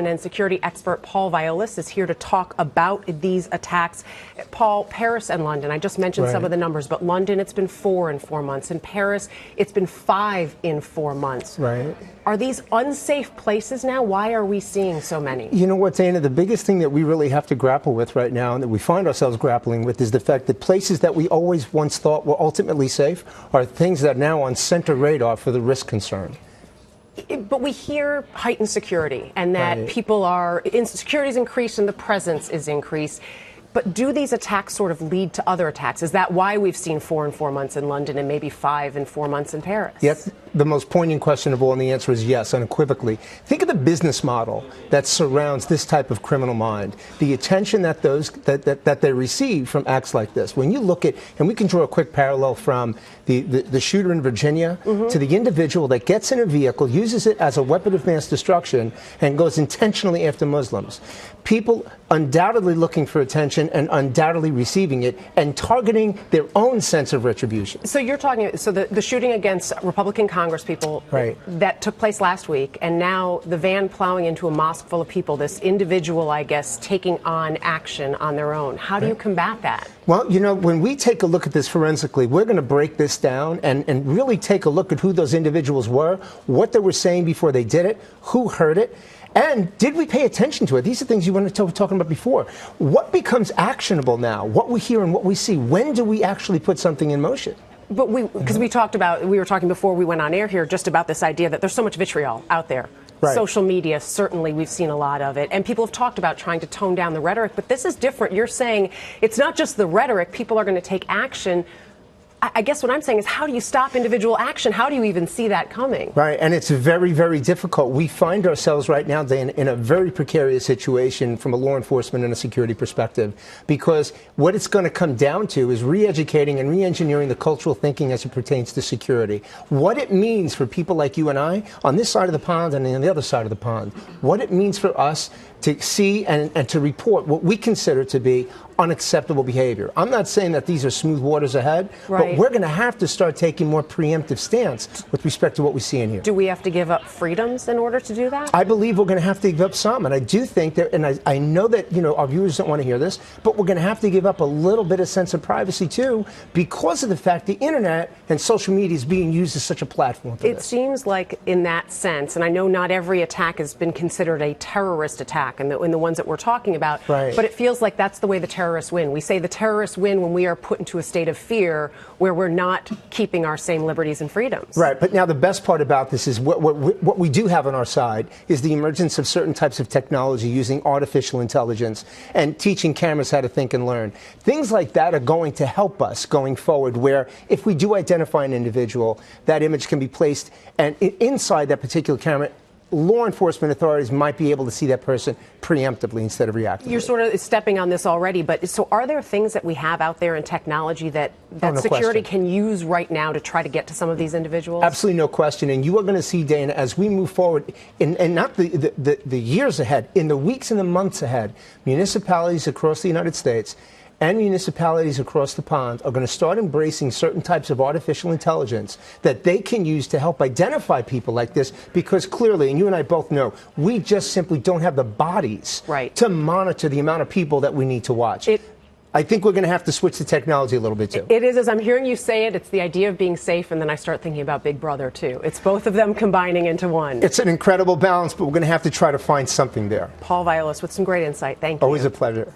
and security expert Paul Viollis is here to talk about these attacks. Paul, Paris and London, I just mentioned some of the numbers, but London, it's been 4 in 4 months. In Paris, it's been 5 in 4 months. Right. Are these unsafe places now? Why are we seeing so many? You know what, Dana, the biggest thing that we really have to grapple with right now, and that we find ourselves grappling with, is the fact that places that we always once thought were ultimately safe are things that are now on center radar for the risk concern. But we hear heightened security and that people are, security is increased and the presence is increased. But do these attacks sort of lead to other attacks? Is that why we've seen 4 in 4 months in London and maybe 5 in 4 months in Paris? Yes, the most poignant question of all, and the answer is yes, unequivocally. Think of the business model that surrounds this type of criminal mind, the attention that that they receive from acts like this. When you look at, and we can draw a quick parallel from the shooter in Virginia to the individual that gets in a vehicle, uses it as a weapon of mass destruction, and goes intentionally after Muslims. People undoubtedly looking for attention and undoubtedly receiving it and targeting their own sense of retribution. So you're talking, so the shooting against Republican congresspeople that took place last week, and now the van plowing into a mosque full of people, this individual, I guess, taking on action on their own. How do you combat that? Well, you know, when we take a look at this forensically, we're going to break this down and really take a look at who those individuals were, what they were saying before they did it, who heard it, and did we pay attention to it? These are things you want to talking about before. What becomes actionable now? What we hear and what we see. When do we actually put something in motion? But because we were talking before we went on air here just about this idea that there's so much vitriol out there. Social media, certainly we've seen a lot of it. And people have talked about trying to tone down the rhetoric. But this is different. You're saying it's not just the rhetoric. People are going to take action. I guess what I'm saying is, how do you stop individual action? How do you even see that coming? Right, and it's very, very difficult. We find ourselves right now in a very precarious situation from a law enforcement and a security perspective, because what it's going to come down to is re-educating and re-engineering the cultural thinking as it pertains to security. What it means for people like you and I on this side of the pond and on the other side of the pond. What it means for us to see and to report what we consider to be unacceptable behavior. I'm not saying that these are smooth waters ahead, but we're going to have to start taking more preemptive stance with respect to what we see in here. Do we have to give up freedoms in order to do that? I believe we're going to have to give up some, and I do think that, and I know that, you know, our viewers don't want to hear this, but we're going to have to give up a little bit of sense of privacy too, because of the fact the internet and social media is being used as such a platform for this. It seems like in that sense, and I know not every attack has been considered a terrorist attack in the ones that we're talking about, but it feels like that's the way the terrorists win. We say the terrorists win when we are put into a state of fear where we're not keeping our same liberties and freedoms. Right, but now the best part about this is what we do have on our side is the emergence of certain types of technology using artificial intelligence and teaching cameras how to think and learn. Things like that are going to help us going forward, where if we do identify an individual, that image can be placed and inside that particular camera, law enforcement authorities might be able to see that person preemptively instead of reactively. You're sort of stepping on this already, but so are there things that we have out there in technology that security can use right now to try to get to some of these individuals? Absolutely no question. And you are going to see, Dana, as we move forward, and not the years ahead, in the weeks and the months ahead, municipalities across the United States and municipalities across the pond are going to start embracing certain types of artificial intelligence that they can use to help identify people like this, because clearly, and you and I both know, we just simply don't have the bodies to monitor the amount of people that we need to watch. I think we're going to have to switch the technology a little bit, too. It is, as I'm hearing you say it, it's the idea of being safe, and then I start thinking about Big Brother, too. It's both of them combining into one. It's an incredible balance, but we're going to have to try to find something there. Paul Viollis with some great insight. Thank you. Always a pleasure.